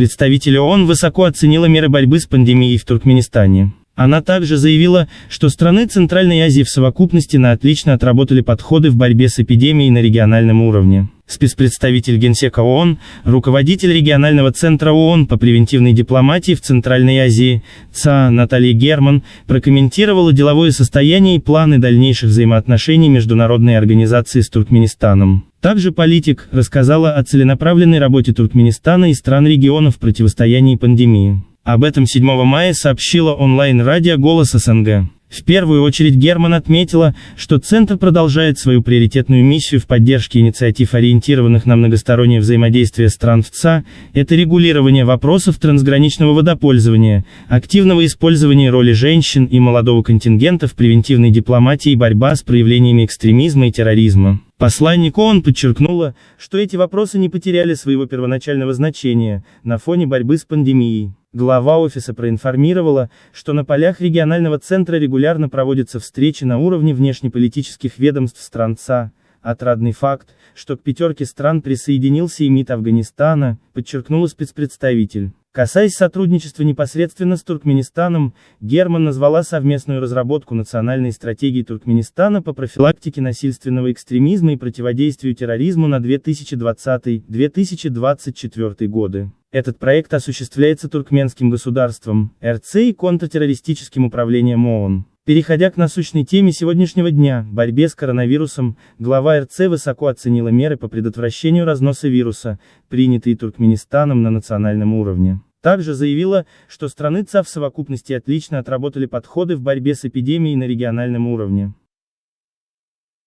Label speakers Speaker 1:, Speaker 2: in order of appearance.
Speaker 1: Представитель ООН высоко оценила меры борьбы с пандемией в Туркменистане. Она также заявила, что страны Центральной Азии в совокупности отлично отработали подходы в борьбе с эпидемией на региональном уровне. Спецпредставитель Генсека ООН, руководитель регионального центра ООН по превентивной дипломатии в Центральной Азии, ЦА Наталья Герман, прокомментировала деловое состояние и планы дальнейших взаимоотношений международной организации с Туркменистаном. Также политик рассказала о целенаправленной работе Туркменистана и стран региона в противостоянии пандемии. Об этом 7 мая сообщила онлайн-радио «Голос СНГ». В первую очередь Герман отметила, что Центр продолжает свою приоритетную миссию в поддержке инициатив, ориентированных на многостороннее взаимодействие стран в ЦА, это регулирование вопросов трансграничного водопользования, активного использования роли женщин и молодого контингента в превентивной дипломатии и борьба с проявлениями экстремизма и терроризма. Посланник ООН подчеркнула, что эти вопросы не потеряли своего первоначального значения на фоне борьбы с пандемией. Глава офиса проинформировала, что на полях регионального центра регулярно проводятся встречи на уровне внешнеполитических ведомств стран ЦА. Отрадный факт, что к пятерке стран присоединился и МИД Афганистана, подчеркнула спецпредставитель. Касаясь сотрудничества непосредственно с Туркменистаном, Герман назвала совместную разработку национальной стратегии Туркменистана по профилактике насильственного экстремизма и противодействию терроризму на 2020-2024 годы. Этот проект осуществляется туркменским государством, РЦ и контртеррористическим управлением ООН. Переходя к насущной теме сегодняшнего дня, борьбе с коронавирусом, глава РЦ высоко оценила меры по предотвращению разноса вируса, принятые Туркменистаном на национальном уровне. Также заявила, что страны ЦА в совокупности отлично отработали подходы в борьбе с эпидемией на региональном уровне.